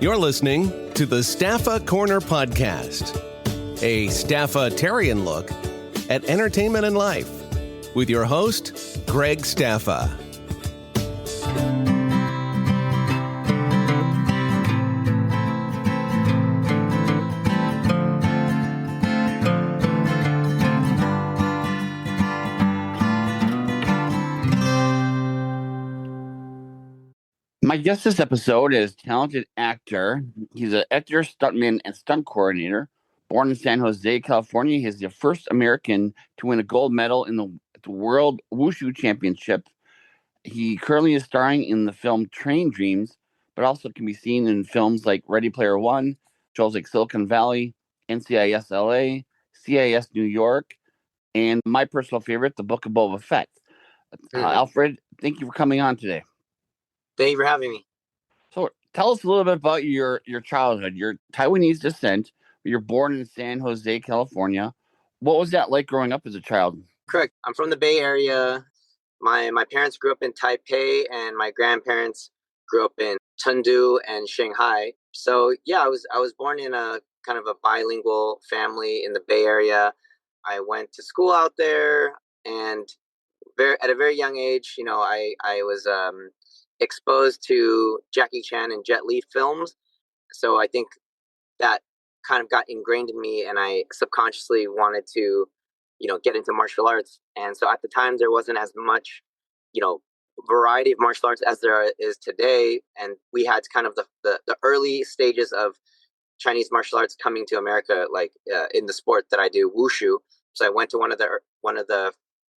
You're listening to the Staffa Corner Podcast, a Staffa-tarian look at entertainment and life with your host, Greg Staffa. My guest this episode is talented actor. He's an actor, stuntman, and stunt coordinator. Born in San Jose, California, he's the first American to win a gold medal in the World Wushu Championship. He currently is starring in the film Train Dreams, but also can be seen in films like Ready Player One, shows like Silicon Valley, NCIS LA, CIS New York, and my personal favorite, The Book of Boba Fett. Alfred, thank you for coming on today. Thank you for having me. So tell us a little bit about your childhood. You're Taiwanese descent. You're born in San Jose, California. What was that like growing up as a child? Correct. I'm from the Bay Area. My parents grew up in Taipei, and my grandparents grew up in Chengdu and Shanghai. So yeah, I was born in a kind of a bilingual family in the Bay Area. I went to school out there, and at a very young age, I was exposed to Jackie Chan and Jet Li films. So I think that kind of got ingrained in me, and I subconsciously wanted to, get into martial arts. And so at the time, there wasn't as much, variety of martial arts as there is today. And we had kind of the early stages of Chinese martial arts coming to America, like in the sport that I do, Wushu. So I went to one of the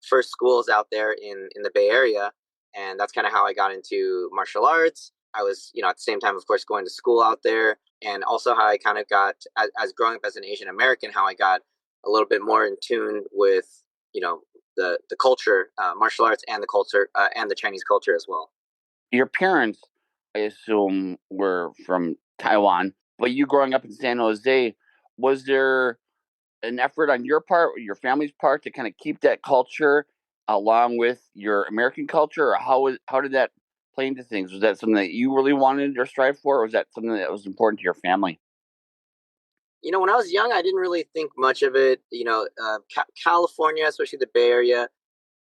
first schools out there in the Bay Area. And that's kind of how I got into martial arts. I was, at the same time, of course, going to school out there. And also how I kind of got, as growing up as an Asian American, how I got a little bit more in tune with, the culture, martial arts, and the culture, and the Chinese culture as well. Your parents, I assume, were from Taiwan, but you growing up in San Jose, was there an effort on your part, or your family's part, to kind of keep that culture along with your American culture, or how did that play into things? Was that something that you really wanted or strive for, or was that something that was important to your family? When I was young, I didn't really think much of it. California, especially the Bay Area,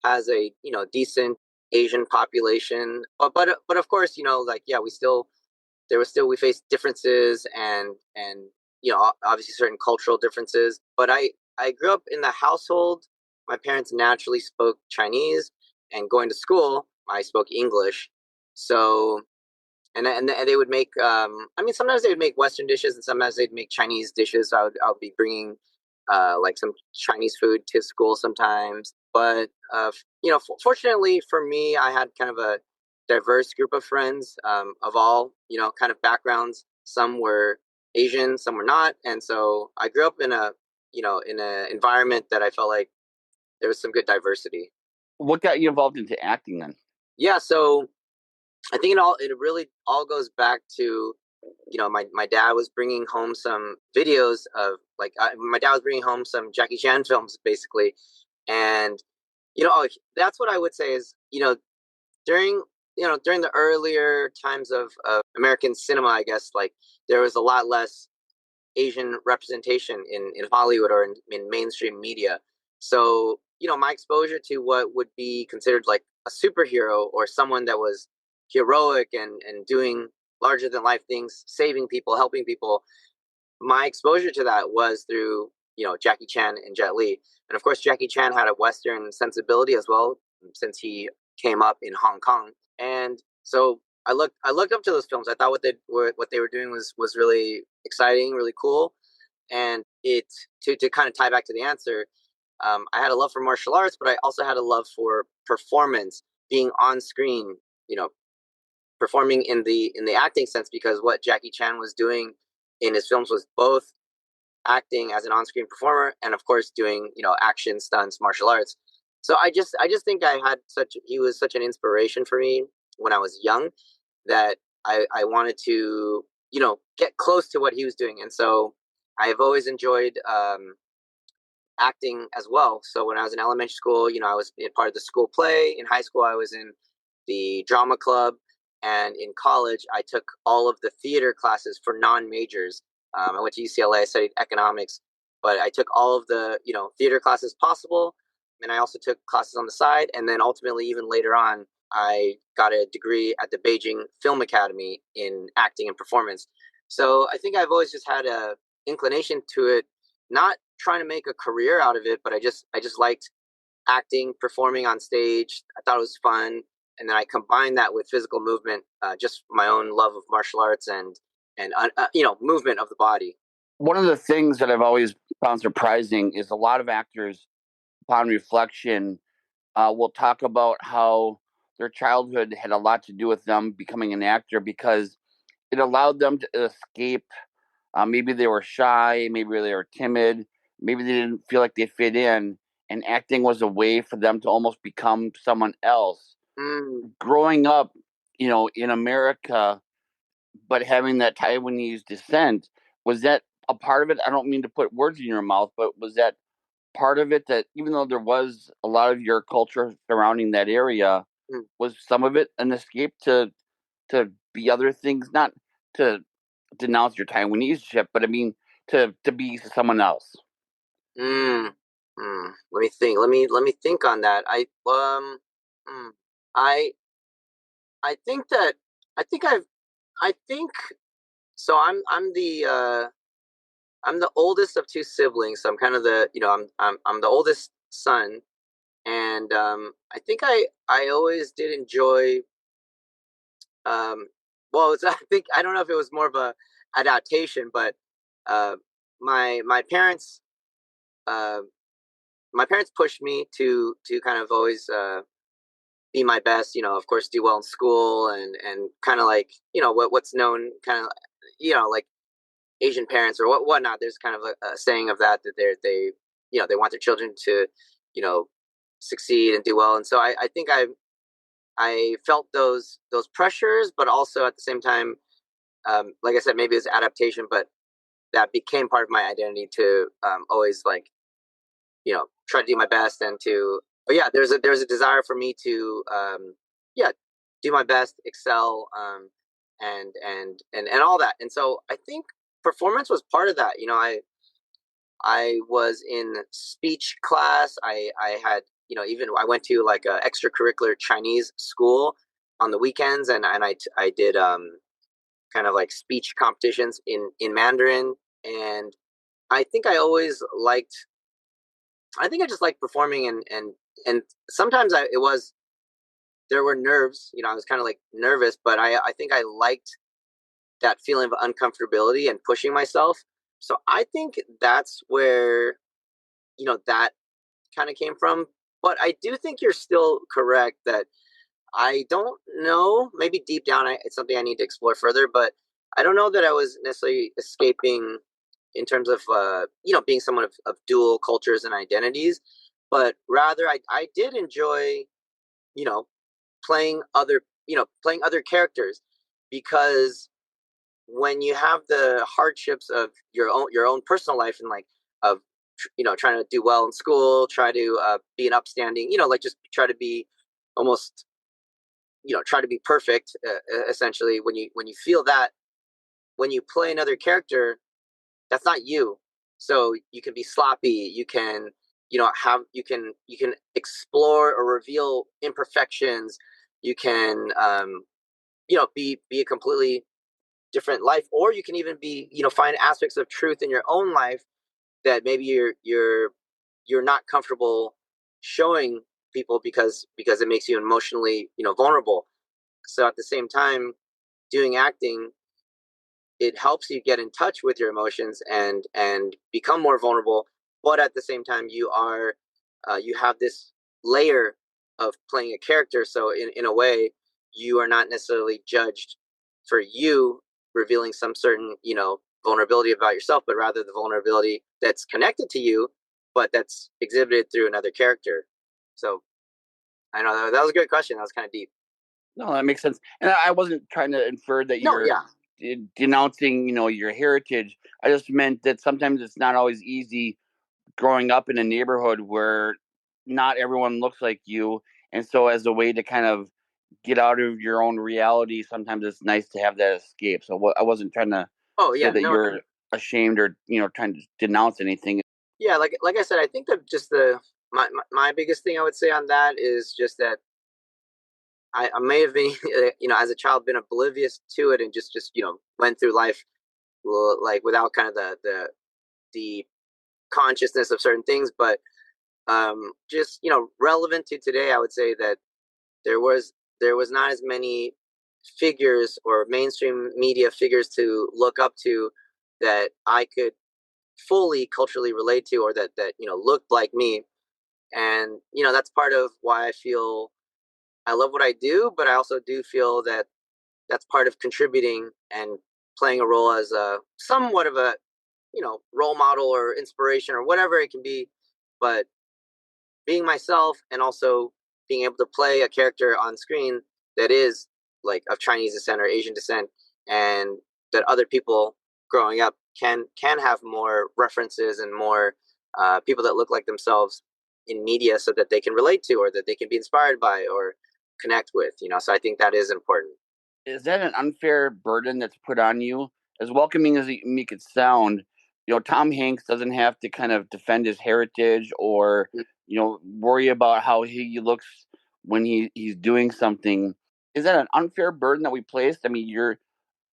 has a decent Asian population, but of course, we faced differences and obviously certain cultural differences. But I grew up in the household. My parents naturally spoke Chinese, and going to school, I spoke English. So, and they would make, sometimes they would make Western dishes, and sometimes they'd make Chinese dishes. So I would be bringing, like some Chinese food to school sometimes. But, fortunately for me, I had kind of a diverse group of friends, of all, kind of backgrounds. Some were Asian, some were not. And so I grew up in an environment that I felt like there was some good diversity. What got you involved into acting then? Yeah, so I think it really all goes back to, my dad was bringing home some videos of my dad was bringing home some Jackie Chan films basically. And, that's what I would say is, during the earlier times of American cinema, I guess, like there was a lot less Asian representation in Hollywood or in mainstream media. So, my exposure to what would be considered like a superhero or someone that was heroic and doing larger than life things, saving people, helping people, my exposure to that was through, Jackie Chan and Jet Li. And of course, Jackie Chan had a Western sensibility as well, since he came up in Hong Kong. And so I looked up to those films. I thought what they were doing was really exciting, really cool. And to kind of tie back to the answer, I had a love for martial arts, but I also had a love for performance, being on screen, performing in the acting sense, because what Jackie Chan was doing in his films was both acting as an on-screen performer and of course doing, action, stunts, martial arts. So I just think he was such an inspiration for me when I was young, that I wanted to, get close to what he was doing. And so I've always enjoyed acting as well. So when I was in elementary school, I was part of the school play. In high school, I was in the drama club. And in college, I took all of the theater classes for non-majors. I went to UCLA, I studied economics, but I took all of the theater classes possible, and I also took classes on the side. And then ultimately, even later on, I got a degree at the Beijing Film Academy in acting and performance. So I think I've always just had a inclination to it, not trying to make a career out of it, but I just liked acting, performing on stage. I thought it was fun, and then I combined that with physical movement, just my own love of martial arts and movement of the body. One of the things that I've always found surprising is a lot of actors, upon reflection, will talk about how their childhood had a lot to do with them becoming an actor because it allowed them to escape. Maybe they were shy, maybe they were timid, maybe they didn't feel like they fit in, and acting was a way for them to almost become someone else. Growing up, in America, but having that Taiwanese descent, was that a part of it? I don't mean to put words in your mouth, but was that part of it, that even though there was a lot of your culture surrounding that area, was some of it an escape to be other things, not to denounce your Taiwanese ship, but I mean to be someone else? Let me think. Let me think on that. I think that I think so. I'm the oldest of two siblings, so I'm kind of I'm the oldest son, and I think I always did enjoy. Well, I don't know if it was more of a adaptation, but uh, my parents uh, my parents pushed me to kind of always be my best. Of course, do well in school and kind of like what's known kind of like Asian parents or whatnot. There's kind of a saying of that they they want their children to you know succeed and do well. And so I think I felt those pressures, but also at the same time, like I said, maybe it's adaptation, but that became part of my identity to always like try to do my best and to. But yeah, there's a desire for me to yeah do my best, excel, and all that. And so I think performance was part of that. I was in speech class. I had even I went to like a extracurricular Chinese school on the weekends, and I did kind of like speech competitions in Mandarin. And I think I always liked. I think I just liked performing, and sometimes there were nerves. I was kind of like nervous, but I think I liked that feeling of uncomfortability and pushing myself. So I think that's where that kind of came from. But I do think you're still correct that I don't know. Maybe deep down, it's something I need to explore further. But I don't know that I was necessarily escaping in terms of being someone of dual cultures and identities. But rather, I did enjoy you know playing other characters, because when you have the hardships of your own personal life and like of trying to do well in school, try to be an upstanding, like just try to be almost try to be perfect, essentially. When you feel that, when you play another character, that's not you. So you can be sloppy, you can you can explore or reveal imperfections, you can be a completely different life, or you can even be find aspects of truth in your own life that maybe you're not comfortable showing people because it makes you emotionally vulnerable. So at the same time, doing acting, it helps you get in touch with your emotions and become more vulnerable, but at the same time you have this layer of playing a character, so in a way you are not necessarily judged for you revealing some certain vulnerability about yourself, but rather the vulnerability that's connected to you but that's exhibited through another character. So I know that was a good question. That was kind of deep. No, that makes sense. And I wasn't trying to infer that No, you're yeah. denouncing, your heritage. I just meant that sometimes it's not always easy growing up in a neighborhood where not everyone looks like you. And so as a way to kind of get out of your own reality, sometimes it's nice to have that escape. So I wasn't trying to say that you're ashamed or trying to denounce anything. Yeah, like I said, I think that just my biggest thing I would say on that is just that I may have been as a child been oblivious to it and just went through life like without kind of the consciousness of certain things, but just relevant to today, I would say that there was not as many figures or mainstream media figures to look up to that I could fully culturally relate to, or that looked like me. And that's part of why I feel I love what I do, but I also do feel that that's part of contributing and playing a role as a somewhat of a role model or inspiration or whatever it can be. But being myself and also being able to play a character on screen that is like of Chinese descent or Asian descent, and that other people growing up can have more references and more people that look like themselves in media, so that they can relate to, or that they can be inspired by or connect with. So I think that is important. Is that an unfair burden that's put on you? As welcoming as you make it sound, Tom Hanks doesn't have to kind of defend his heritage or worry about how he looks when he's doing something. Is that an unfair burden that we placed? I mean,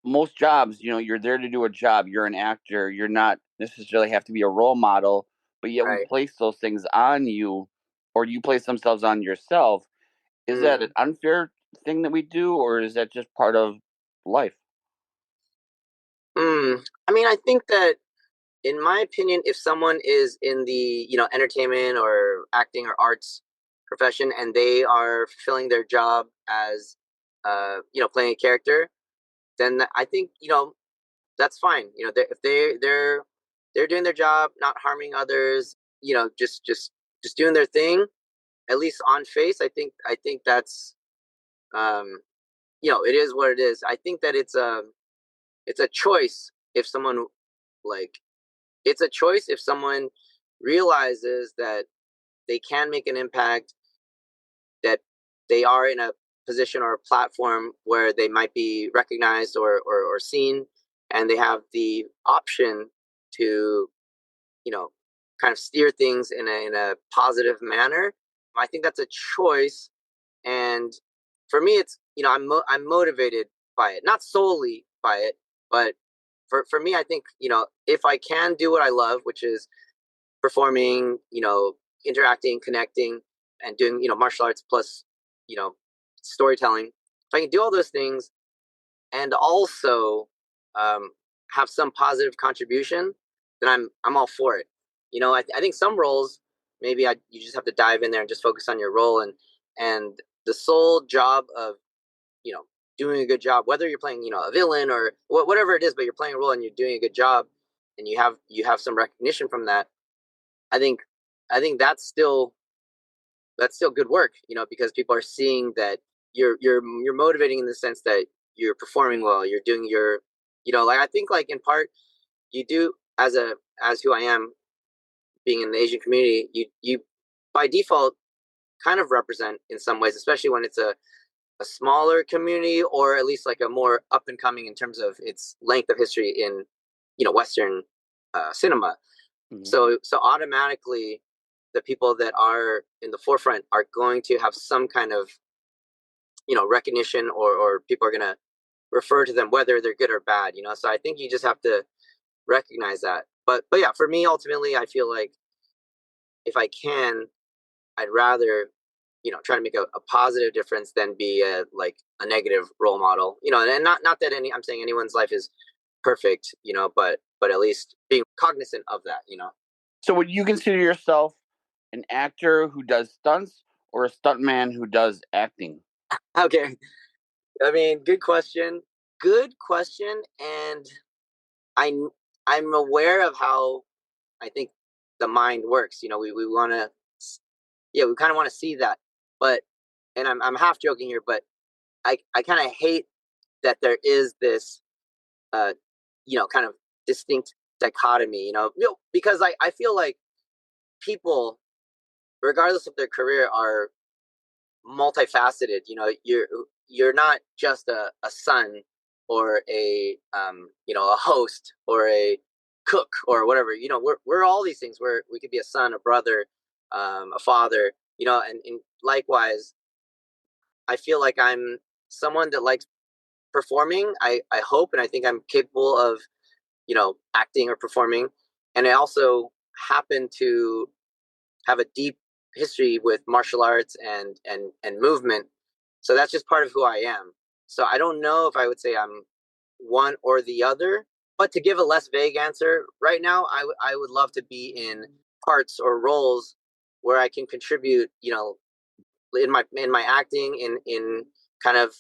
most jobs, you're there to do a job. You're an actor. You're not necessarily have to be a role model, but yet we place those things on you, or you place themselves on yourself. Is that an unfair thing that we do, or is that just part of life? I mean, I think that, in my opinion, if someone is in the entertainment or acting or arts profession and they are fulfilling their job as playing a character, then I think that's fine. If they're doing their job, not harming others, just doing their thing, at least on face. I think that's it is what it is. I think that it's a choice if someone like it's a choice if someone realizes that they can make an impact, that they are in a position or a platform where they might be recognized or seen, and they have the option to kind of steer things in a positive manner. I think that's a choice, and for me, it's I'm motivated by it, not solely by it, but for me, I think if I can do what I love, which is performing, interacting, connecting, and doing martial arts plus storytelling. If I can do all those things and also um, have some positive contribution, then I'm all for it. I think some roles maybe you just have to dive in there and just focus on your role, and the sole job of doing a good job, whether you're playing a villain or whatever it is, but you're playing a role and you're doing a good job, and you have some recognition from that. I think that's still good work, because people are seeing that you're motivating in the sense that you're performing well, you're doing your, like I think like in part you do as who I am, being in the Asian community, you by default kind of represent in some ways, especially when it's a smaller community, or at least like a more up and coming in terms of its length of history in Western cinema. Mm-hmm. So automatically, the people that are in the forefront are going to have some kind of recognition, or people are going to refer to them, whether they're good or bad. So I think you just have to recognize that. But yeah, for me, ultimately, I feel like if I can, I'd rather try to make a positive difference than be a negative role model. And not that I'm saying anyone's life is perfect, but at least being cognizant of that. So would you consider yourself an actor who does stunts, or a stuntman who does acting? Okay. I mean, good question. And I'm aware of how I think the mind works. We want to, we kind of want to see that, but, and I'm half joking here, but I kind of hate that there is this, kind of distinct dichotomy, because I feel like people, regardless of their career, are multifaceted. you're not just a son or a a host or a cook or whatever. We're all these things. We could be a son, a brother, a father. And likewise, I feel like I'm someone that likes performing. I hope, and I think I'm capable of acting or performing. And I also happen to have a deep history with martial arts and movement. So that's just part of who I am. So I don't know if I would say I'm one or the other. But to give a less vague answer, right now I would love to be in parts or roles where I can contribute, in my acting, in kind of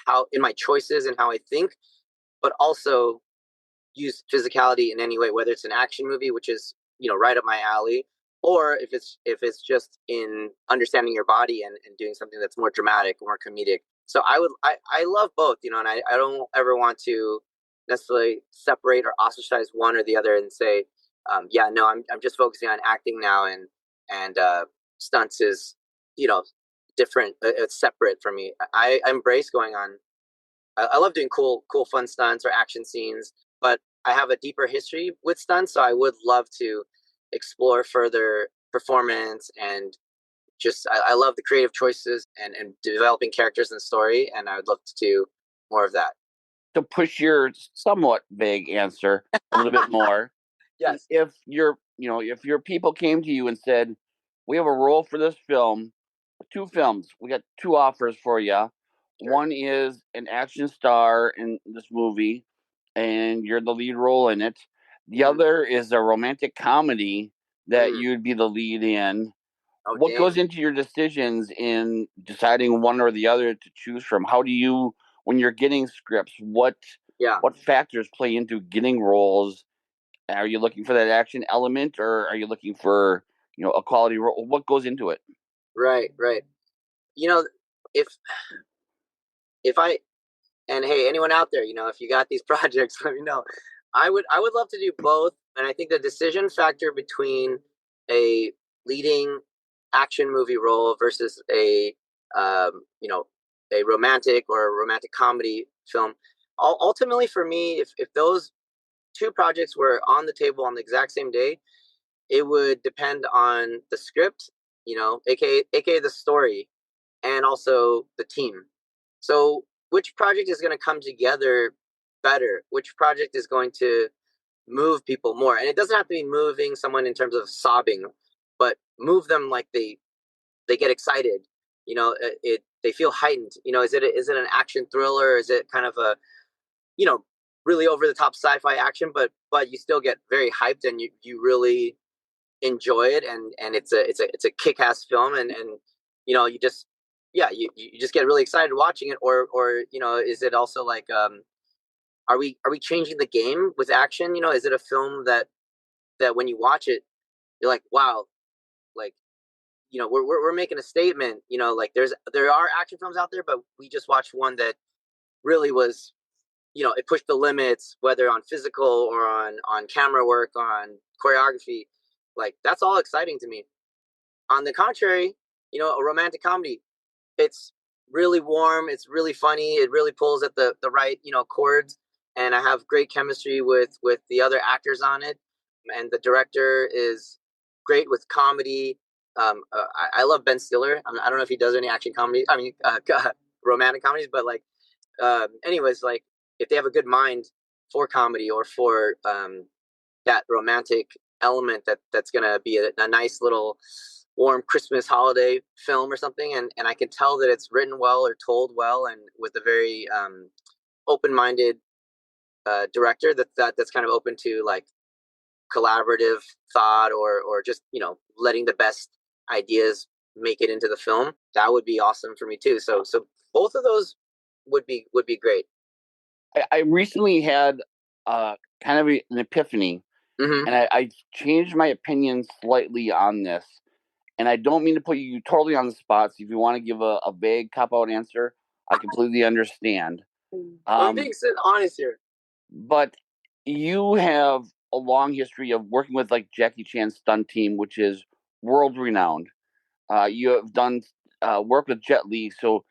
how in my choices and how I think, but also use physicality in any way, whether it's an action movie, which is right up my alley, or if it's just in understanding your body and doing something that's more dramatic, more comedic. So I love both, and I don't ever want to necessarily separate or ostracize one or the other and say, yeah, no, I'm just focusing on acting now, and stunts is different. It's separate from me. I embrace going on. I love doing cool, fun stunts or action scenes, but I have a deeper history with stunts, so I would love to explore further performance and just I love the creative choices and developing characters and story, and I would love to do more of that. To push your somewhat vague answer a little bit more, Yes. If your people came to you and said, "We have a role for this film, 2 films. We got 2 offers for you. Sure. One is an action star in this movie, and you're the lead role in it. The other is a romantic comedy that you'd be the lead in." What goes into your decisions in deciding one or the other to choose from? How do you, when you're getting scripts, what factors play into getting roles? Are you looking for that action element, or are you looking for a quality role? What goes into it? Right. If I and hey, anyone out there, if you got these projects, let me know. I would love to do both, and I think the decision factor between a leading action movie role versus a romantic or a romantic comedy film. Ultimately, for me, if those 2 projects were on the table on the exact same day, it would depend on the script, aka the story, and also the team. So, which project is going to come together better? Which project is going to move people more? And it doesn't have to be moving someone in terms of sobbing, but move them like they get excited. They feel heightened. Is it an action thriller? Is it kind of a you know really over the top sci-fi action, but you still get very hyped and you really enjoy it, and it's a kick-ass film, and you just you just get really excited watching it, or is it also like are we changing the game with action? Is it a film that when you watch it you're like, wow, like we're making a statement. Like there are action films out there, but we just watched one that really was, it pushed the limits, whether on physical or on camera work, on choreography. Like that's all exciting to me. On the contrary, a romantic comedy, it's really warm, it's really funny, it really pulls at the right chords, and I have great chemistry with the other actors on it, and the director is great with comedy. I love Ben Stiller. I don't know if he does any action comedy. I mean, romantic comedies, but like, anyways, like if they have a good mind for comedy or for that romantic element that's gonna be a nice little warm Christmas holiday film or something, and I can tell that it's written well or told well, and with a very open-minded director that's kind of open to like collaborative thought, or just letting the best ideas make it into the film. That would be awesome for me too. So both of those would be great. I recently had kind of an epiphany, and I changed my opinion slightly on this. And I don't mean to put you totally on the spot. So if you want to give a vague cop-out answer, I completely understand. I'm being honest here. But you have a long history of working with like Jackie Chan's stunt team, which is world renowned. You have done work with Jet Li, so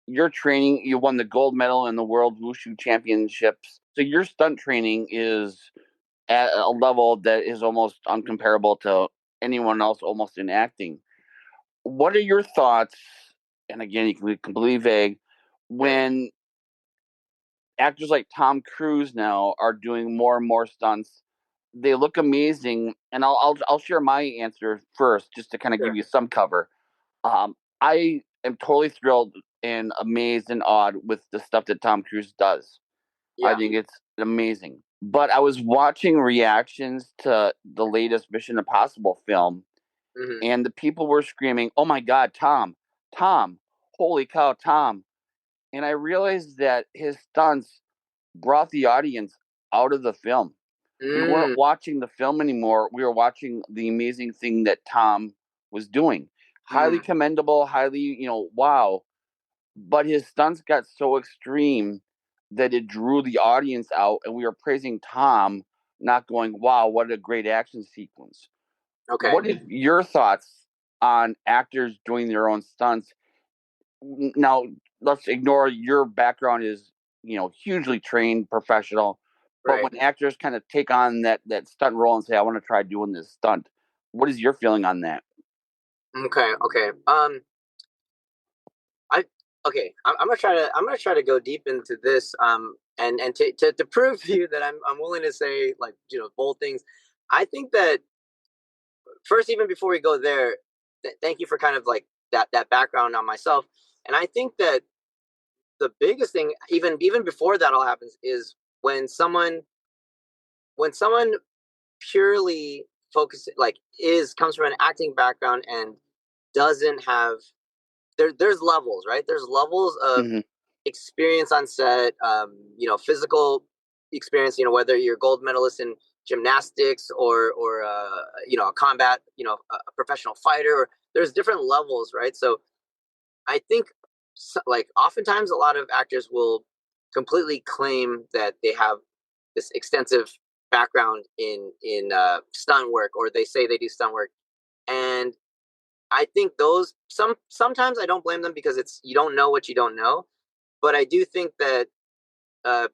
your training, you won the gold medal in the World Wushu Championships. So your stunt training is at a level that is almost uncomparable to anyone else almost in acting. What are your thoughts? And again, you can be completely vague when actors like Tom Cruise now are doing more and more stunts. They look amazing, and I'll share my answer first, just to kind of give you some cover. I am totally thrilled and amazed and awed with the stuff that Tom Cruise does. I think it's amazing. But I was watching reactions to the latest Mission Impossible film, and the people were screaming, "Oh my God, Tom, holy cow, Tom!" And I realized that his stunts brought the audience out of the film. We weren't watching the film anymore. We were watching the amazing thing that Tom was doing. Highly commendable, highly, wow. But his stunts got so extreme that it drew the audience out, and we were praising Tom, not going, wow, what a great action sequence. Okay. What is your thoughts on actors doing their own stunts? Now, let's ignore your background is, hugely trained professional. But when actors kind of take on that stunt role and say, I want to try doing this stunt, what is your feeling on that? Okay. I'm gonna try to go deep into this. And to prove to you that I'm willing to say, like, bold things. I think that first, even before we go there, thank you for kind of like that background on myself. And I think that the biggest thing, even before that all happens, is when someone purely focuses, like, comes from an acting background and doesn't have there's levels, right? There's levels of experience on set, physical experience, whether you're a gold medalist in gymnastics or a combat, a professional fighter, or there's different levels, right? So I think, like, oftentimes a lot of actors will completely claim that they have this extensive background in stunt work, or they say they do stunt work, and I think those sometimes I don't blame them, because it's, you don't know what you don't know. But I do think that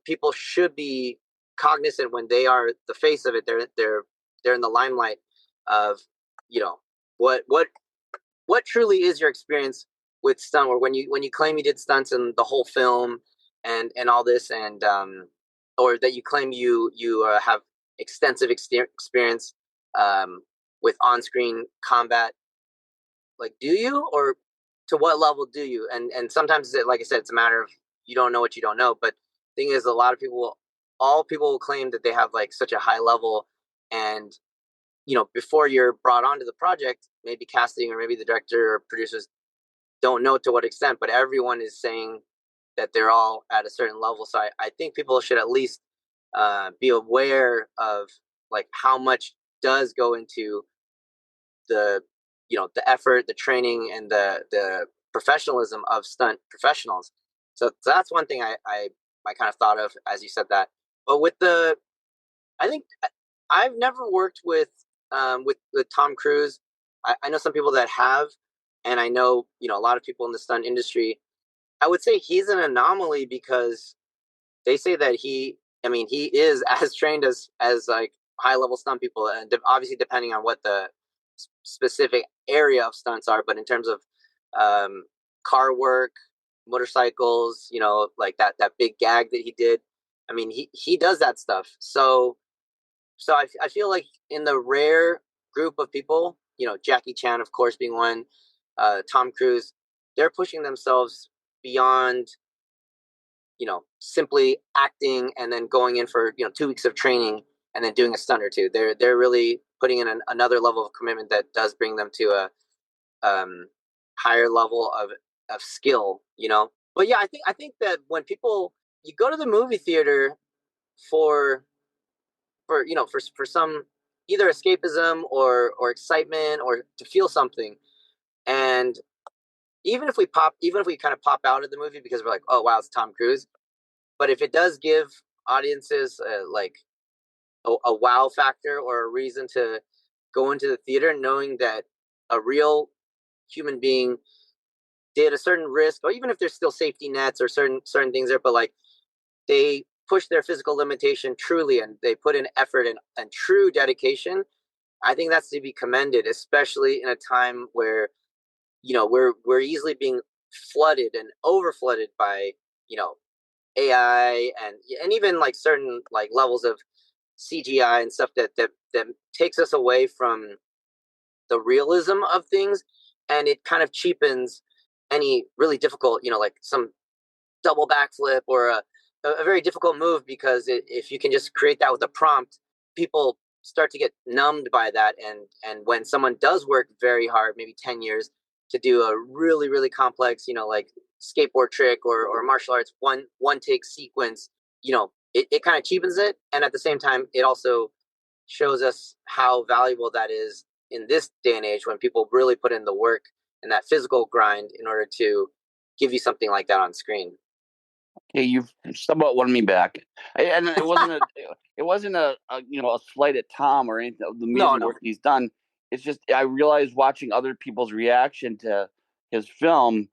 people should be cognizant when they are the face of it. They're in the limelight of, what truly is your experience with stunt, or when you claim you did stunts in the whole film and all this, and or that you claim you have extensive experience with on-screen combat. Like, do you, or to what level do you? And sometimes, like I said, it's a matter of, you don't know what you don't know. But the thing is, a lot of people, all people will claim that they have like such a high level, and before you're brought onto the project, maybe casting or maybe the director or producers don't know to what extent, but everyone is saying that they're all at a certain level. So I think people should at least be aware of, like, how much does go into the the effort, the training, and the professionalism of stunt professionals. So that's one thing I kind of thought of as you said that. But I think I've never worked with Tom Cruise. I know some people that have, and I know a lot of people in the stunt industry. I would say he's an anomaly, because they say that he is as trained as like high level stunt people, and obviously depending on what the specific area of stunts are. But in terms of car work, motorcycles, like that big gag that he did, he does that stuff. So I feel like in the rare group of people, Jackie Chan, of course, being one, Tom Cruise, they're pushing themselves beyond simply acting and then going in for 2 weeks of training and then doing a stunt or two. They're really putting in another level of commitment that does bring them to a higher level of skill. But yeah, I think that when people, you go to the movie theater for some, either escapism or excitement, or to feel something, and even if we kind of pop out of the movie because we're like, oh wow, it's Tom Cruise. But if it does give audiences like a wow factor, or a reason to go into the theater knowing that a real human being did a certain risk, or even if there's still safety nets or certain things there, but like they push their physical limitation truly, and they put in effort and true dedication. I think that's to be commended, especially in a time where, you know, we're easily being flooded and over flooded by, you know, AI and even like certain like levels of CGI and stuff that takes us away from the realism of things, and it kind of cheapens any really difficult, you know, like some double backflip or a very difficult move, because if you can just create that with a prompt, people start to get numbed by that, and when someone does work very hard, maybe 10 years to do a really really complex, you know, like skateboard trick or martial arts one take sequence, you know, it kind of cheapens it, and at the same time it also shows us how valuable that is in this day and age when people really put in the work and that physical grind in order to give you something like that on screen. Okay, you've somewhat won me back, and it wasn't a you know, a slight at Tom or anything of the amazing work he's done. It's just I realized watching other people's reaction to his film,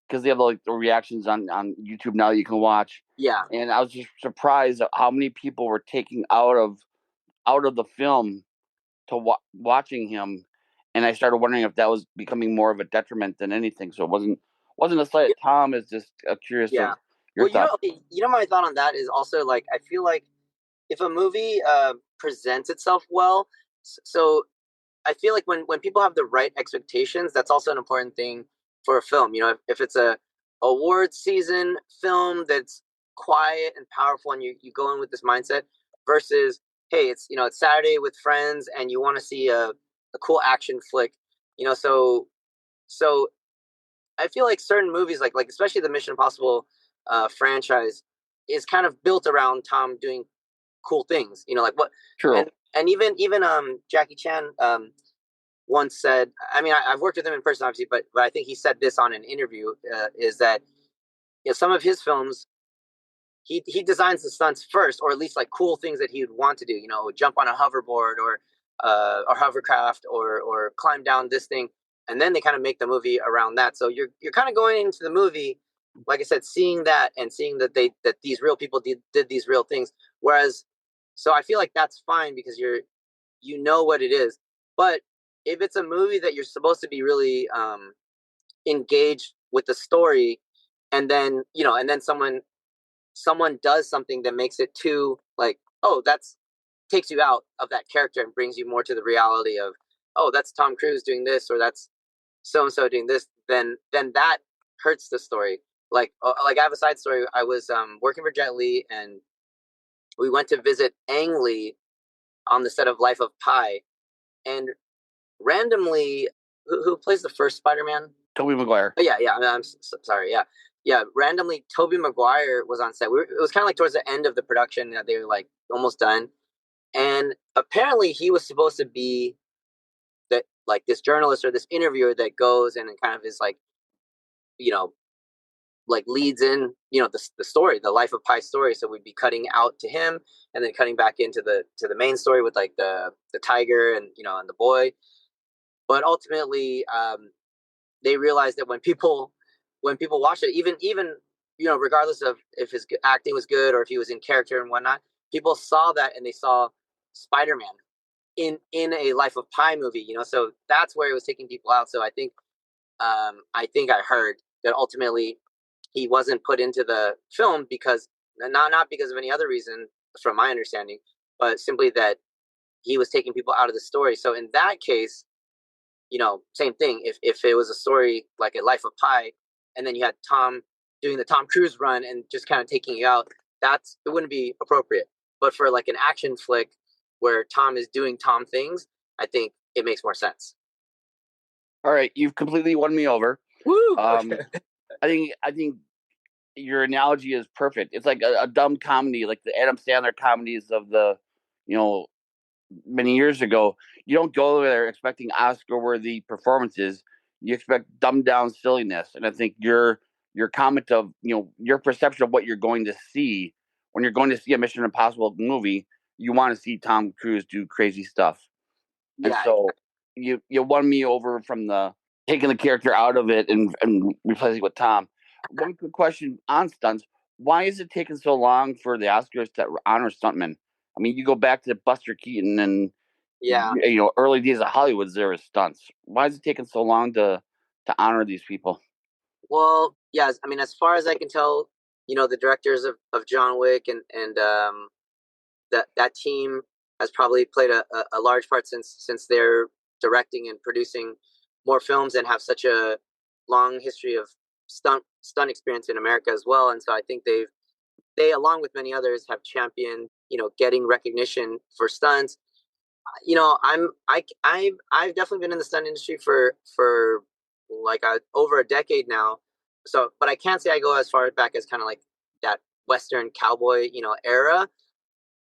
because they have like the reactions on YouTube now that you can watch. Yeah, and I was just surprised at how many people were taking out of the film to watching him, and I started wondering if that was becoming more of a detriment than anything. So it wasn't a slight at Tom. It's just curious of your thoughts. You know, my thought on that is also like I feel like if a movie presents itself well, so I feel like when people have the right expectations, that's also an important thing for a film. You know, if it's a award season film that's quiet and powerful, and you go in with this mindset versus, hey, it's, you know, it's Saturday with friends and you want to see a cool action flick, you know, so I feel like certain movies, like especially the Mission Impossible franchise, is kind of built around Tom doing cool things. You know, like what? True. And even Jackie Chan once said. I mean, I've worked with him in person, obviously, but I think he said this on an interview. Is that, you know, some of his films, he designs the stunts first, or at least like cool things that he would want to do. You know, jump on a hoverboard or hovercraft or climb down this thing, and then they kind of make the movie around that. So you're kind of going into the movie, like I said, seeing that and seeing that these real people did these real things. Whereas, so I feel like that's fine because you know what it is. But if it's a movie that you're supposed to be really engaged with the story, and then, you know, and then someone does something that makes it too like, oh, that's takes you out of that character and brings you more to the reality of, oh, that's Tom Cruise doing this, or that's so and so doing this, then that hurts the story. Like I have a side story. I was working for Jet Li, and we went to visit Ang Lee on the set of Life of Pi, and randomly, who plays the first Spider-Man? Tobey Maguire. Oh, yeah. I'm sorry. Yeah. Randomly, Tobey Maguire was on set. It was kind of like towards the end of the production. They were like almost done, and apparently he was supposed to be that, like, this journalist or this interviewer that goes and kind of is like, you know, like leads in, you know, the story, the Life of Pi story. So we'd be cutting out to him and then cutting back into the main story with like the tiger and, you know, and the boy. But ultimately, they realized that when people watch it, even you know, regardless of if his acting was good or if he was in character and whatnot, people saw that and they saw Spider-Man in a Life of Pi movie, you know. So that's where it was taking people out. So I think I heard that ultimately he wasn't put into the film because not because of any other reason, from my understanding, but simply that he was taking people out of the story. So in that case, you know, same thing. If it was a story like a Life of Pi, and then you had Tom doing the Tom Cruise run and just kind of taking you out, it wouldn't be appropriate. But for like an action flick where Tom is doing Tom things, I think it makes more sense. All right, you've completely won me over. Woo! I think your analogy is perfect. It's like a dumb comedy, like the Adam Sandler comedies of the, you know, many years ago. You don't go there expecting Oscar-worthy performances. You expect dumbed down silliness. And I think your comment of, you know, your perception of what you're going to see when you're going to see a Mission Impossible movie, you want to see Tom Cruise do crazy stuff. And so you won me over from the taking the character out of it and replacing it with Tom. One quick question on stunts: why is it taking so long for the Oscars to honor stuntmen? I mean, you go back to Buster Keaton and Yeah. early days of Hollywood, there was stunts. Why is it taking so long to honor these people? Well, yes. I mean, as far as I can tell, the directors of John Wick and that team has probably played a large part since they're directing and producing more films and have such a long history of stunt experience in America as well. And so I think they along with many others have championed getting recognition for stunts. I've definitely been in the stunt industry for like over a decade now. So, but I can't say I go as far back as kind of like that Western cowboy era.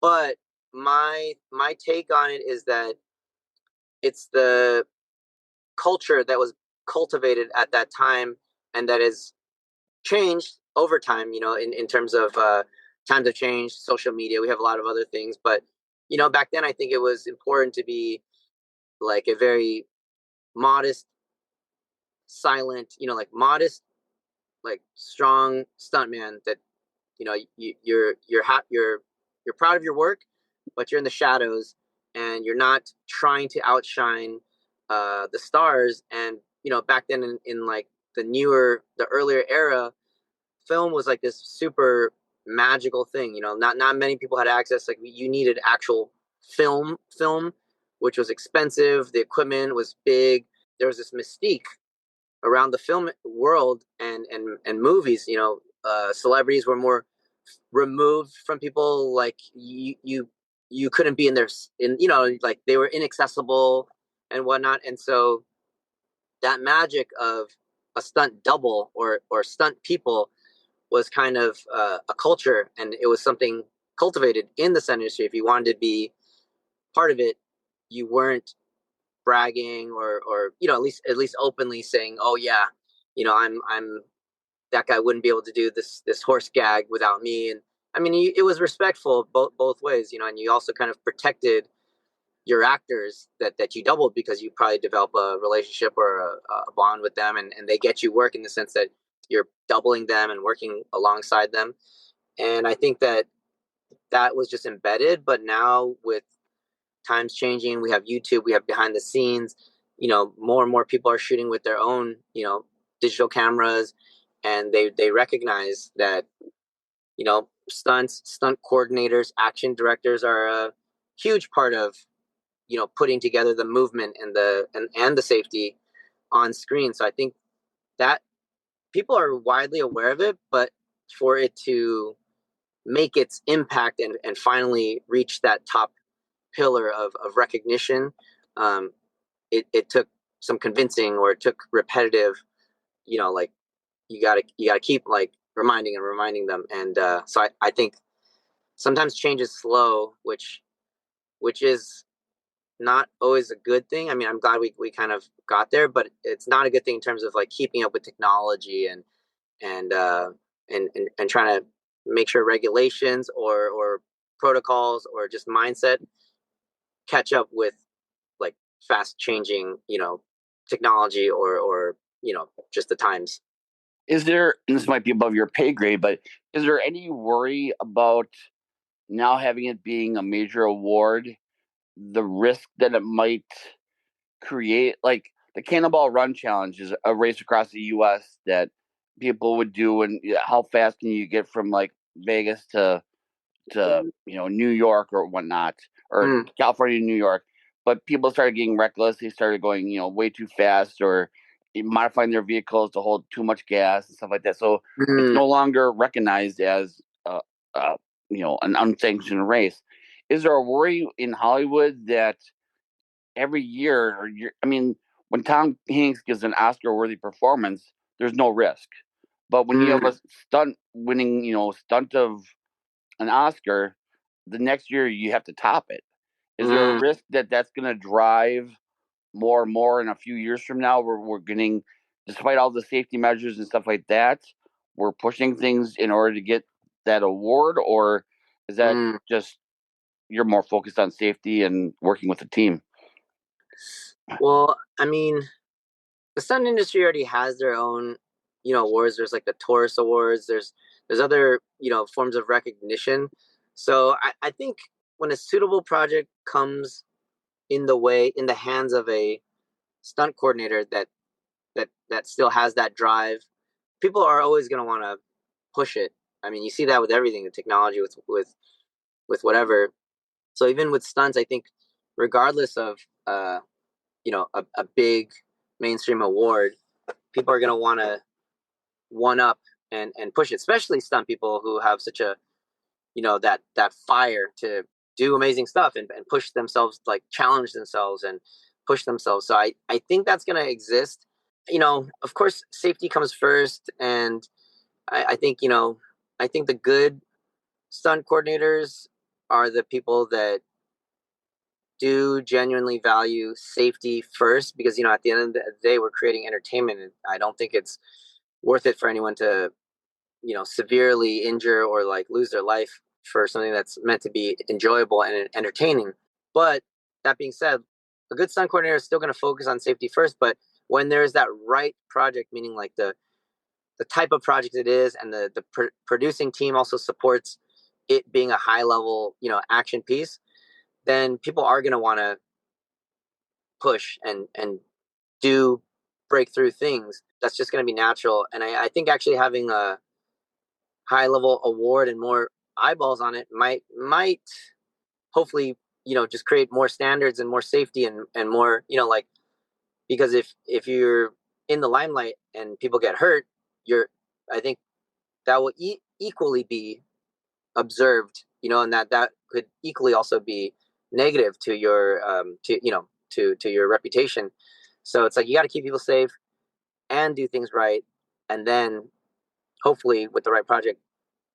But my take on it is that it's the culture that was cultivated at that time and that has changed over time, in terms of times have changed, social media, we have a lot of other things. But, back then I think it was important to be like a very modest, silent, like modest, like strong stuntman that you're proud of your work, but you're in the shadows and you're not trying to outshine the stars. And back then in like the earlier era, film was like this super magical thing. Not many people had access. Like you needed actual film, which was expensive. The equipment was big. There was this mystique around the film world and movies. Celebrities were more removed from people. Like you couldn't be in their like they were inaccessible and whatnot. And so that magic of a stunt double or stunt people was kind of a culture, and it was something cultivated in the stunt industry. If you wanted to be part of it, you weren't bragging or at least openly saying, "Oh yeah, I'm that guy wouldn't be able to do this horse gag without me." And I mean, it was respectful both ways, and you also kind of protected your actors that you doubled because you probably develop a relationship or a bond with them, and they get you work in the sense that you're doubling them and working alongside them. And I think that was just embedded. But now with times changing, we have YouTube, we have behind the scenes, more and more people are shooting with their own digital cameras, and they recognize that stunt coordinators, action directors are a huge part of putting together the movement and the safety on screen. So I think that people are widely aware of it, but for it to make its impact and finally reach that top pillar of recognition, it took some convincing, or it took repetitive, like you gotta keep like reminding them. And so I think sometimes change is slow, which is not always a good thing. I mean, I'm glad we kind of got there, but it's not a good thing in terms of like keeping up with technology and and trying to make sure regulations or protocols or just mindset catch up with like fast changing technology or just the times. Is there, and this might be above your pay grade, but is there any worry about now having it being a major award, the risk that it might create? Like the Cannonball Run Challenge is a race across the U.S. that people would do, and how fast can you get from like Vegas to New York or whatnot, or California to New York? But people started getting reckless. They started going way too fast, or modifying their vehicles to hold too much gas and stuff like that. So it's no longer recognized as an unsanctioned race. Is there a worry in Hollywood that every year, I mean, when Tom Hanks gives an Oscar-worthy performance, there's no risk. But when you have a stunt winning, stunt of an Oscar, the next year you have to top it. Is there a risk that that's going to drive more and more in a few years from now, where we're getting, despite all the safety measures and stuff like that, we're pushing things in order to get that award? Or is that just you're more focused on safety and working with the team? Well, I mean, the stunt industry already has their own, awards. There's like the Taurus Awards. There's other, forms of recognition. So I think when a suitable project comes in the hands of a stunt coordinator that still has that drive, people are always going to want to push it. I mean, you see that with everything, the technology, with whatever. So even with stunts, I think regardless of a big mainstream award, people are going to want to one up and push it, especially stunt people who have such a that fire to do amazing stuff and push themselves, like challenge themselves and push themselves. So I think that's going to exist. Of course, safety comes first, and I think I think the good stunt coordinators are the people that do genuinely value safety first, because at the end of the day, we're creating entertainment, and I don't think it's worth it for anyone to severely injure or like lose their life for something that's meant to be enjoyable and entertaining. But that being said, a good stunt coordinator is still going to focus on safety first, but when there's that right project, meaning like the type of project it is, and the producing team also supports it being a high level action piece, then people are going to want to push and do breakthrough things. That's just going to be natural. And I think actually having a high level award and more eyeballs on it might hopefully just create more standards and more safety and more like, because if you're in the limelight and people get hurt, I think that will equally be observed, and that could equally also be negative to your to your reputation. So it's like you got to keep people safe and do things right, and then hopefully with the right project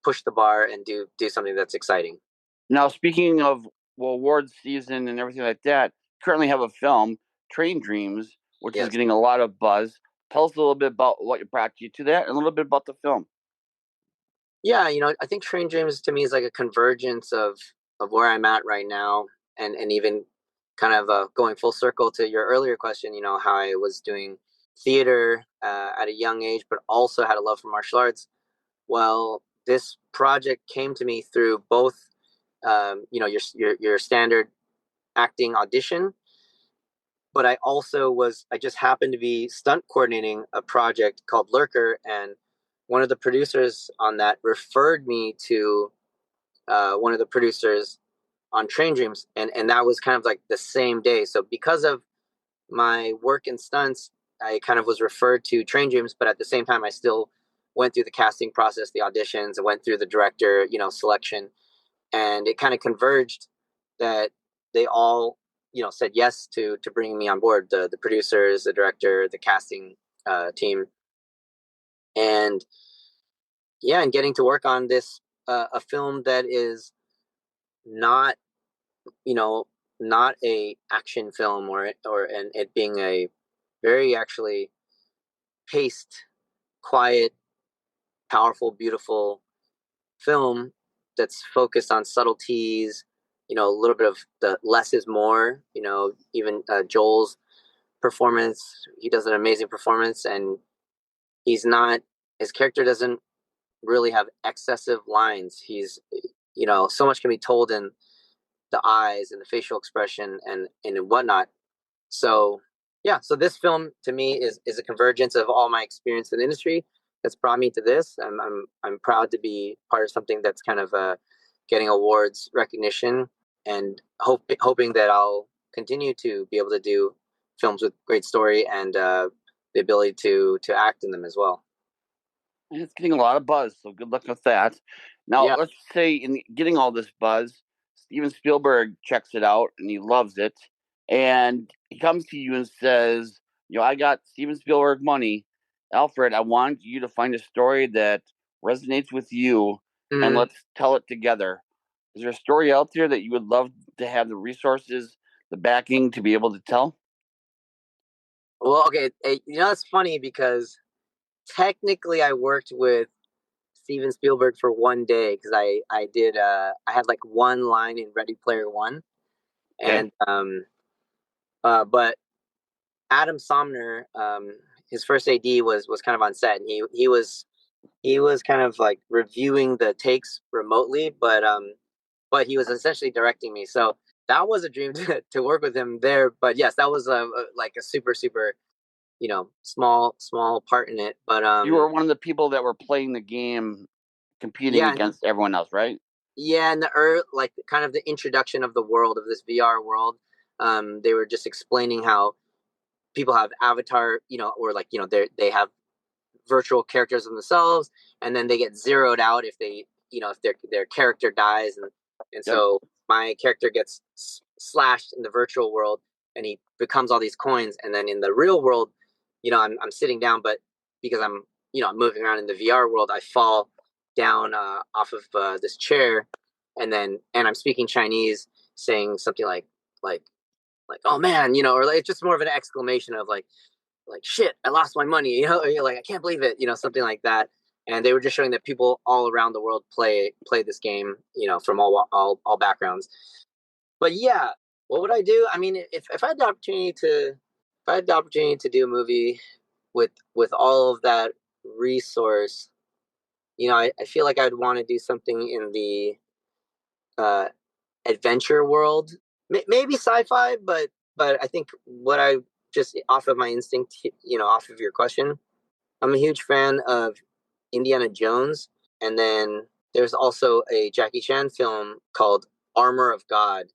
push the bar and do something that's exciting. Now, speaking of awards season and everything like that, currently have a film, Train Dreams, which is getting a lot of buzz. Tell us a little bit about what brought you to that and a little bit about the film. Yeah, I think Train Dreams to me is like a convergence of where I'm at right now, and even kind of going full circle to your earlier question, how I was doing theater at a young age, but also had a love for martial arts. Well, this project came to me through both, your standard acting audition, but I just happened to be stunt coordinating a project called Lurker, and one of the producers on that referred me to one of the producers on Train Dreams, and that was kind of like the same day. So because of my work in stunts, I kind of was referred to Train Dreams, but at the same time, I still went through the casting process, the auditions, and went through the director, selection, and it kind of converged that they all, said yes to bringing me on board, the producers, the director, the casting team, and yeah, and getting to work on this a film that is not, not a action film, and it being a very actually paced, quiet, powerful, beautiful film that's focused on subtleties, a little bit of the less is more, even Joel's performance, he does an amazing performance, and he's not, his character doesn't really have excessive lines. He's, so much can be told in the eyes and the facial expression and whatnot. So yeah, so this film to me is a convergence of all my experience in the industry that's brought me to this. I'm proud to be part of something that's kind of getting awards recognition, and hoping that I'll continue to be able to do films with great story and the ability to act in them as well. And it's getting a lot of buzz, so good luck with that. Now, let's say in getting all this buzz, Steven Spielberg checks it out and he loves it, and he comes to you and says, I got Steven Spielberg money. Alfred, I want you to find a story that resonates with you, and let's tell it together. Is there a story out there that you would love to have the resources, the backing to be able to tell? Well, okay, it's funny because technically I worked with Steven Spielberg for one day, because I had like one line in Ready Player One, and but Adam Somner, his first AD was kind of on set, and he was kind of like reviewing the takes remotely, but he was essentially directing me. So that was a dream to work with him there. But yes, that was like a super super, small part in it. But You were one of the people that were playing the game, competing yeah, against everyone else, right? yeah, and like kind of the introduction of the world of this VR world. They were just explaining how people have avatar, or like they have virtual characters of themselves, and then they get zeroed out if they, if their character dies, and Yep. so my character gets slashed in the virtual world, and he becomes all these coins, and then in the real world, I'm sitting down, but because I'm moving around in the VR world, I fall down off of this chair, and I'm speaking Chinese, saying something like oh man, or like it's just more of an exclamation of like shit, I lost my money, or you're like I can't believe it, something like that. And they were just showing that people all around the world play this game, from all backgrounds. But yeah, what would I do? I mean, if I had the opportunity to do a movie with all of that resource, I feel like I'd want to do something in the uh, adventure world, maybe sci-fi, but I think what I just off of my instinct, off of your question, I'm a huge fan of Indiana Jones, and then there's also a Jackie Chan film called Armor of God,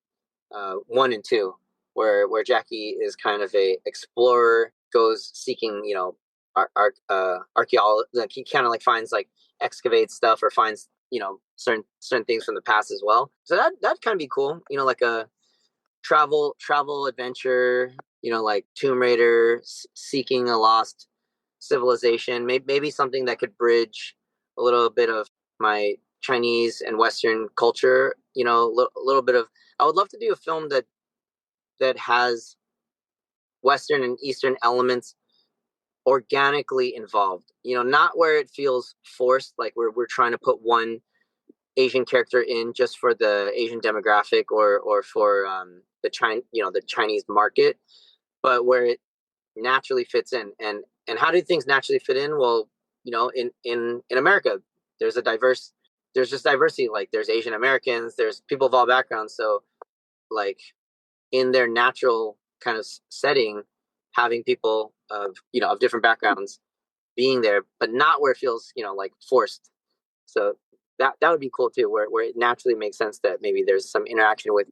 1 and 2, where Jackie is kind of a explorer, goes seeking, archaeology. Like he kind of like finds like excavates stuff or finds certain things from the past as well. So that kind of be cool. Like a travel adventure. Like Tomb Raider, seeking a lost civilization. Maybe something that could bridge a little bit of my Chinese and Western culture. A little bit of. I would love to do a film that has Western and Eastern elements organically involved. Not where it feels forced, like we're trying to put one Asian character in just for the Asian demographic or for the Chinese market, but where it naturally fits in. And how do things naturally fit in? Well, in America, there's there's just diversity. Like there's Asian Americans, there's people of all backgrounds. So like in their natural kind of setting, having people of different backgrounds being there, but not where it feels like forced. So that would be cool too, where it naturally makes sense that maybe there's some interaction with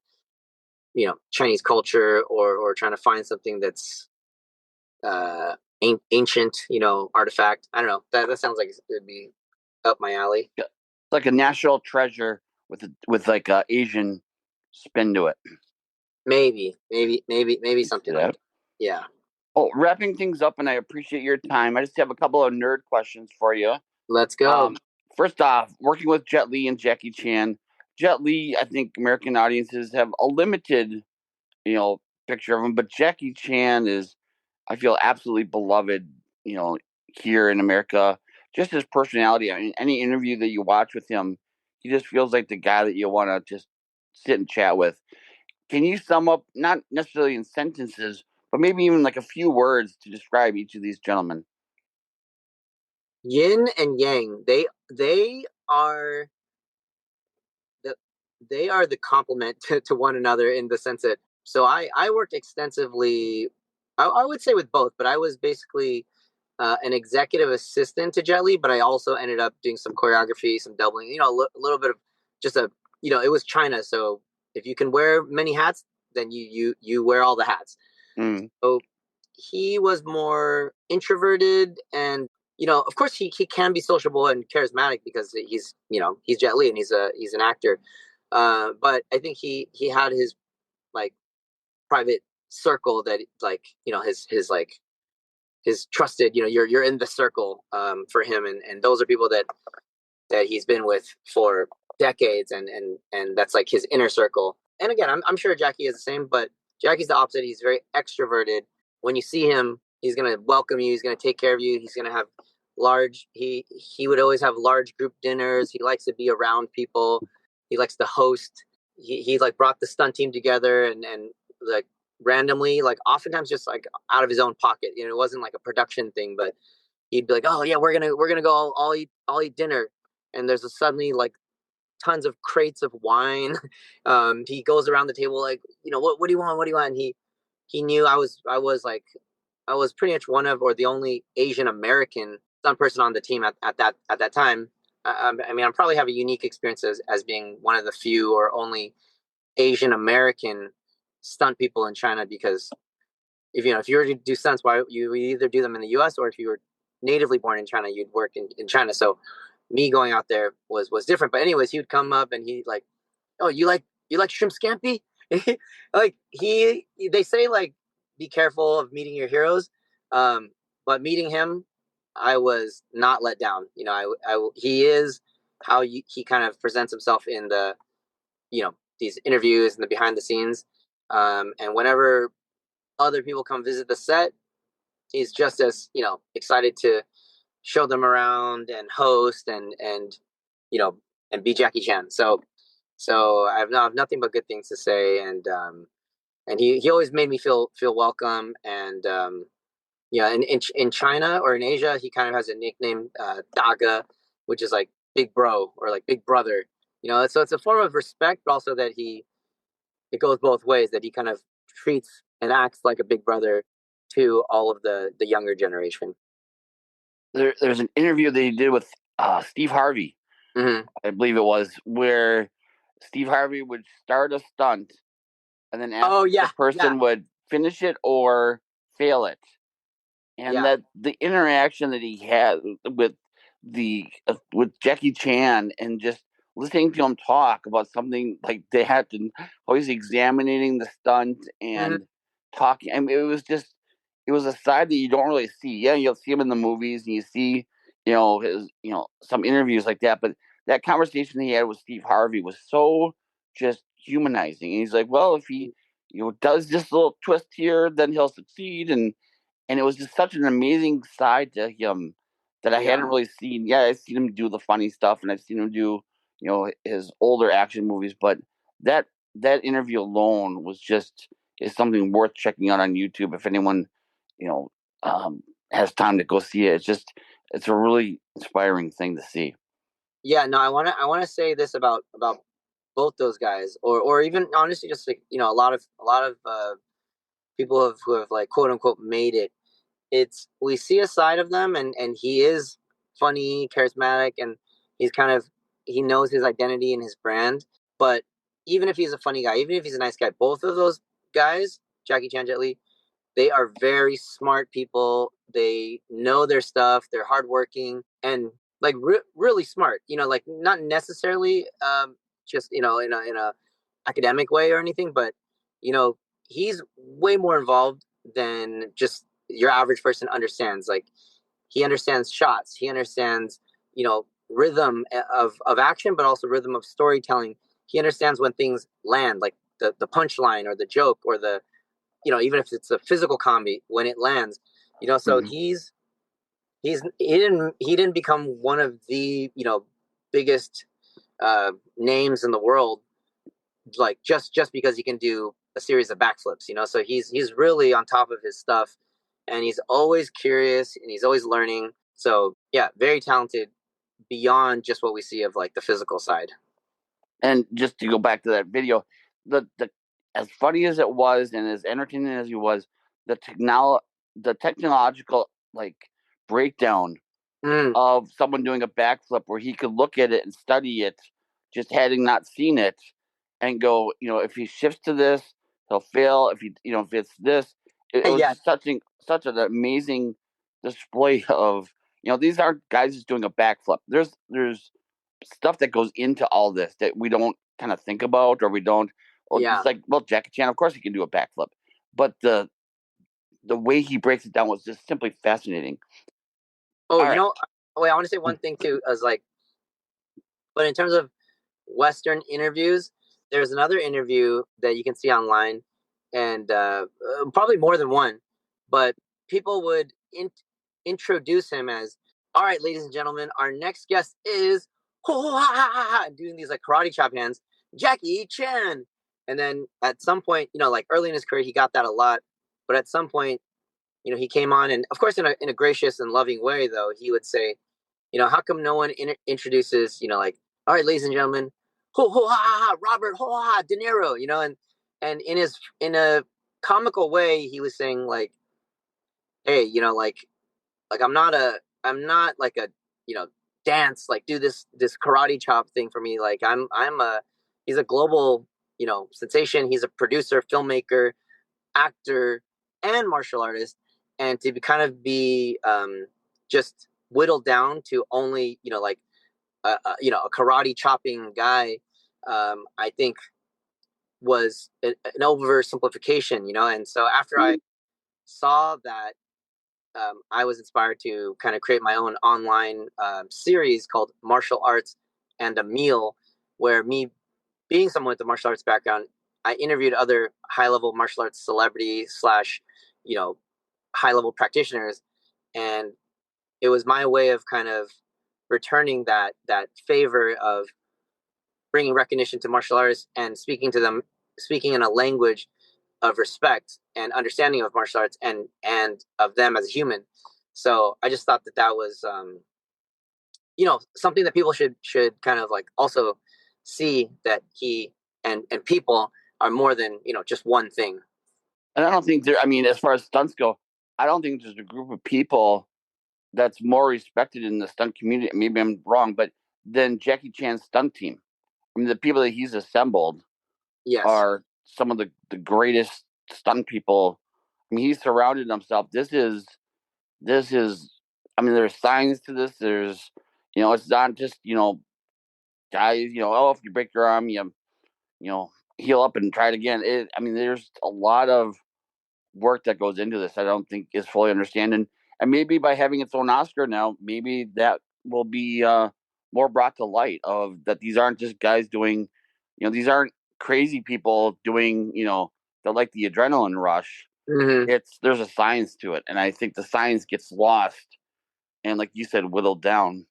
Chinese culture, or trying to find something that's ancient artifact. I don't know, that sounds like it would be up my alley. It's like a national treasure with like a Asian spin to it. Maybe something like that. Yeah. Oh, wrapping things up, and I appreciate your time. I just have a couple of nerd questions for you. Let's go. First off, working with Jet Li and Jackie Chan. Jet Li, I think American audiences have a limited, picture of him, but Jackie Chan is, I feel, absolutely beloved, here in America. Just his personality. I mean, any interview that you watch with him, he just feels like the guy that you want to just sit and chat with. Can you sum up, not necessarily in sentences, but maybe even like a few words to describe each of these gentlemen? Yin and yang. They are the complement to one another, in the sense that, so I worked extensively, I would say with both, but I was basically an executive assistant to Jet Li, but I also ended up doing some choreography, some doubling, a little bit of just it was China. So if you can wear many hats, then you wear all the hats. So he was more introverted, and of course he can be sociable and charismatic because he's Jet Li and he's an actor. But I think he had his like private circle that like his trusted, you're in the circle for him, and those are people that he's been with for decades, and that's like his inner circle. And again, I'm sure Jackie is the same, but Jackie's the opposite. He's very extroverted. When you see him, he's gonna welcome you. He's gonna take care of you. He's gonna have he would always have large group dinners. He likes to be around people. He likes to host. He like brought the stunt team together, and like randomly, like oftentimes just like out of his own pocket. You know, it wasn't like a production thing, but he'd be like, "Oh yeah, we're gonna go all eat dinner," and there's suddenly like tons of crates of wine. He goes around the table like, you know, what do you want? What do you want? And he knew I was pretty much one of or the only Asian American stunt person on the team at that time. I mean, I probably have a unique experience as being one of the few or only Asian American stunt people in China, because if you were to do stunts, why you either do them in the U.S. or if you were natively born in China, you'd work in China. So me going out there was different. But anyways, he would come up and he like, oh, you like shrimp scampi? Like they say like be careful of meeting your heroes, but meeting him, I was not let down. You know, he is how he kind of presents himself in the these interviews and the behind the scenes, and whenever other people come visit the set, he's just as excited to show them around and host and and be Jackie Chan. So I have nothing but good things to say, and he always made me feel welcome. And yeah, in China or in Asia, he kind of has a nickname, Daga, which is like big bro or like big brother. You know, so it's a form of respect, but also that it goes both ways. That he kind of treats and acts like a big brother to all of the younger generation. There's an interview that he did with Steve Harvey, Mm-hmm. I believe it was, where Steve Harvey would start a stunt and then ask if the person would finish it or fail it. And that the interaction that he had with with Jackie Chan and just listening to him talk about something like they had to always examining the stunt and talking. I mean, it was a side that you don't really see. Yeah, you'll see him in the movies and you see, his, some interviews like that. But that conversation he had with Steve Harvey was so just humanizing. And he's like, well, if he, does this little twist here, then he'll succeed. And it was just such an amazing side to him that I hadn't really seen. Yeah, I've seen him do the funny stuff, and I've seen him do, his older action movies. But that interview alone is something worth checking out on YouTube if anyone, has time to go see it. It's a really inspiring thing to see. Yeah, no, I wanna say this about both those guys, or even honestly, just like a lot of people who have like quote unquote made it. We see a side of them, and he is funny, charismatic, and he knows his identity and his brand. But even if he's a funny guy, even if he's a nice guy, both of those guys, Jackie Chan, Jet Li, they are very smart people. They know their stuff. They're hardworking and like really smart. Like not necessarily just in a academic way or anything, but he's way more involved than just your average person understands. Like he understands shots, he understands rhythm of action, but also rhythm of storytelling. He understands when things land, like the punchline or the joke or the even if it's a physical comedy when it lands. So he didn't become one of the biggest names in the world like just because he can do a series of backflips. So he's really on top of his stuff, and he's always curious and he's always learning. So yeah, very talented beyond just what we see of like the physical side. And just to go back to that video, the as funny as it was and as entertaining as it was, the technological like breakdown of someone doing a backflip where he could look at it and study it, just having not seen it, and go, if he shifts to this, he'll fail. If if it's this, it was just such an amazing display of, these aren't guys just doing a backflip. There's stuff that goes into all this that we don't kind of think about, or we don't. It's like, well, Jackie Chan, of course he can do a backflip, but the way he breaks it down was just simply fascinating. Oh, I want to say one thing too, as like, but in terms of Western interviews, there's another interview that you can see online, and probably more than one, but people would introduce him as, all right, ladies and gentlemen, our next guest is doing these like karate chop hands, Jackie Chan. And then at some point, like early in his career, he got that a lot. But at some point, he came on, and of course, in a gracious and loving way, though, he would say, how come no one introduces, like, all right, ladies and gentlemen, ho ho ha ha, Robert ho ha De Niro, and in a comical way, he was saying like, hey, like I'm not like a, dance, like do this karate chop thing for me. Like he's a global, sensation. He's a producer, filmmaker, actor, and martial artist, and to kind of be just whittled down to only, like a karate chopping guy, I think was an oversimplification, and so after I saw that, I was inspired to kind of create my own online series called Martial Arts and a Meal, where me being someone with a martial arts background, I interviewed other high level martial arts celebrity slash, high level practitioners, and it was my way of kind of returning that favor of bringing recognition to martial artists and speaking to them, speaking in a language of respect and understanding of martial arts and of them as a human. So I just thought that was something that people should kind of like also see, that he and people are more than just one thing. And I don't think there. I mean, as far as stunts go, I don't think there's a group of people that's more respected in the stunt community. Maybe I'm wrong, but than Jackie Chan's stunt team. I mean, the people that he's assembled are some of the greatest stunt people. I mean, he's surrounded himself. This is. I mean, there's signs to this. There's, it's not just guys. Oh, if you break your arm, you heal up and try it again. I mean, there's a lot of work that goes into this. I don't think is fully understood, and maybe by having its own Oscar now, maybe that will be more brought to light of that. These aren't just guys doing, these aren't crazy people doing, that like the adrenaline rush. Mm-hmm. There's a science to it, and I think the science gets lost, and like you said, whittled down.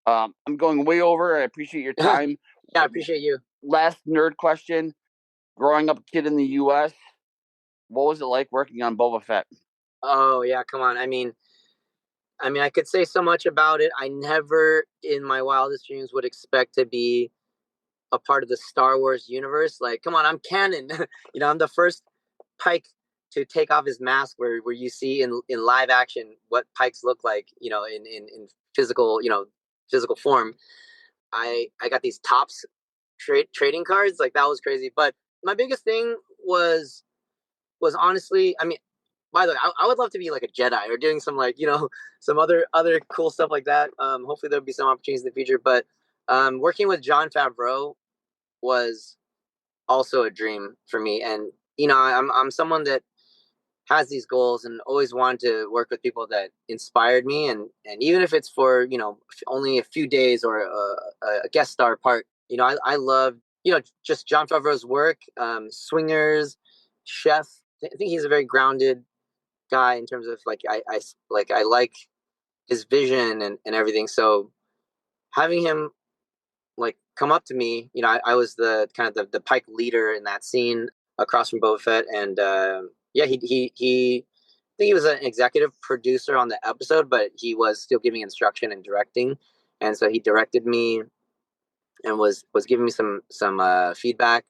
I'm going way over. I appreciate your time. Yeah, I appreciate you. Last nerd question: growing up a kid in the U.S., what was it like working on Boba Fett? Oh yeah, come on. I mean, I could say so much about it. I never, in my wildest dreams, would expect to be a part of the Star Wars universe. Like, come on, I'm canon. I'm the first Pike to take off his mask, where you see in live action what Pikes look like, in physical, physical form. I got these Tops trading cards. Like, that was crazy. But my biggest thing was honestly, I mean, by the way, I would love to be like a Jedi or doing some, like, some other cool stuff like that. Hopefully there'll be some opportunities in the future. But working with Jon Favreau was also a dream for me. And I'm someone that has these goals and always wanted to work with people that inspired me. And even if it's for only a few days or a guest star part, I love just Jon Favreau's work. Swingers, Chef. I think he's a very grounded guy in terms of like I like his vision and everything. So having him like come up to me, I was the kind of the Pike leader in that scene across from Boba Fett, and yeah, he I think he was an executive producer on the episode, but he was still giving instruction and directing, and so he directed me and was giving me some feedback,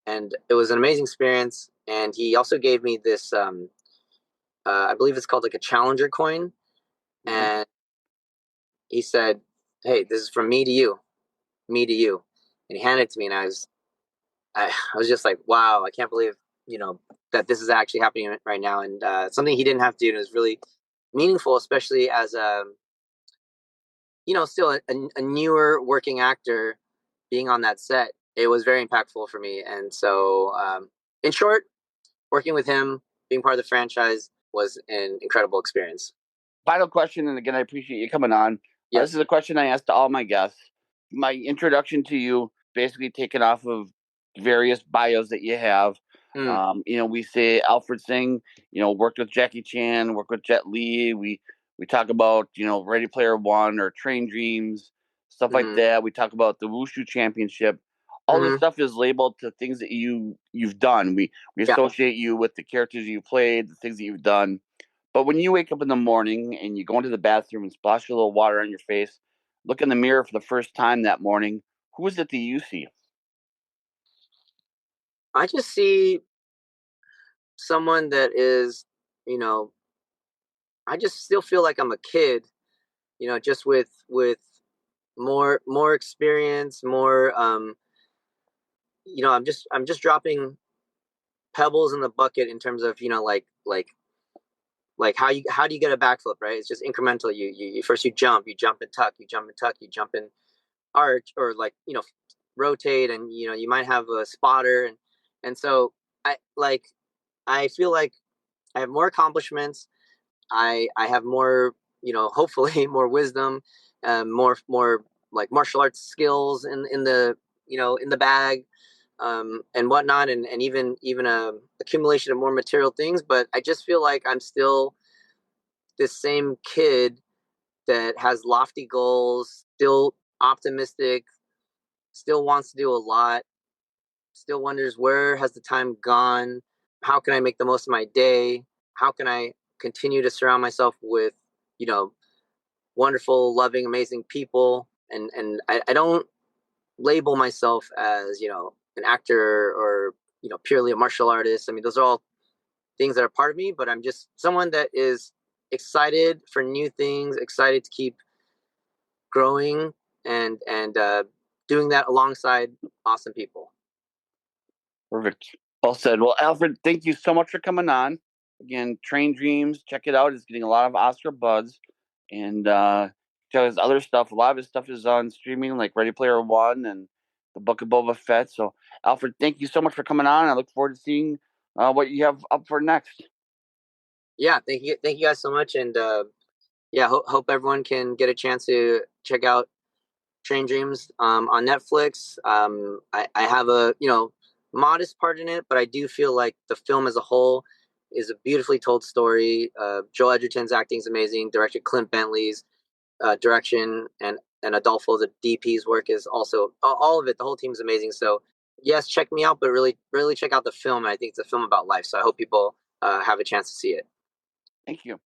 and it was an amazing experience. And he also gave me this I believe it's called like a Challenger coin. Mm-hmm. And he said, "Hey, this is from me to you, me to you." And he handed it to me, and I was just like, "Wow, I can't believe that this is actually happening right now." And something he didn't have to do, and it was really meaningful, especially as still a newer working actor being on that set. It was very impactful for me, and so in short, working with him, being part of the franchise, was an incredible experience. Final question, and again, I appreciate you coming on. Yes. This is a question I asked to all my guests. My introduction to you, basically taken off of various bios that you have. We say Alfred Hsing, worked with Jackie Chan, worked with Jet Li. We talk about, Ready Player One or Train Dreams, stuff like that. We talk about the Wushu Championship. all this stuff is labeled to things that you've done. We associate you with the characters you played, the things that you've done. But when you wake up in the morning and you go into the bathroom and splash a little water on your face, look in the mirror for the first time that morning, who is it that you see? I just see someone that is, you know, I just still feel like I'm a kid, you know, just with more experience, more you know, I'm just dropping pebbles in the bucket in terms of, you know, like how do you get a backflip, right? It's just incremental. You first you jump and tuck, you jump and tuck, you jump and arch, or like, you know, rotate, and you know, you might have a spotter, and so I feel like I have more accomplishments. I have more, you know, hopefully more wisdom, more like martial arts skills in the, you know, in the bag, and whatnot, and even a accumulation of more material things. But I just feel like I'm still this same kid that has lofty goals, still optimistic, still wants to do a lot, still wonders where has the time gone? How can I make the most of my day? How can I continue to surround myself with, you know, wonderful, loving, amazing people? And I don't label myself as, you know, an actor or, you know, purely a martial artist. I mean, those are all things that are part of me, but I'm just someone that is excited for new things, excited to keep growing, and doing that alongside awesome people. Perfect. Well said. Well, Alfred, thank you so much for coming on. Again, Train Dreams, check it out. It's getting a lot of Oscar buzz. And check his other stuff. A lot of his stuff is on streaming, like Ready Player One and The Book of Boba Fett. So, Alfred, thank you so much for coming on. I look forward to seeing what you have up for next. Yeah, thank you guys so much, and yeah, hope everyone can get a chance to check out Train Dreams on Netflix. I have a, you know, modest part in it, but I do feel like the film as a whole is a beautifully told story. Joel Edgerton's acting is amazing. Director Clint Bentley's direction, and Adolfo the DP's work is also all of it. The whole team is amazing. So yes, check me out, but really check out the film. I think it's a film about life. So I hope people have a chance to see it. Thank you.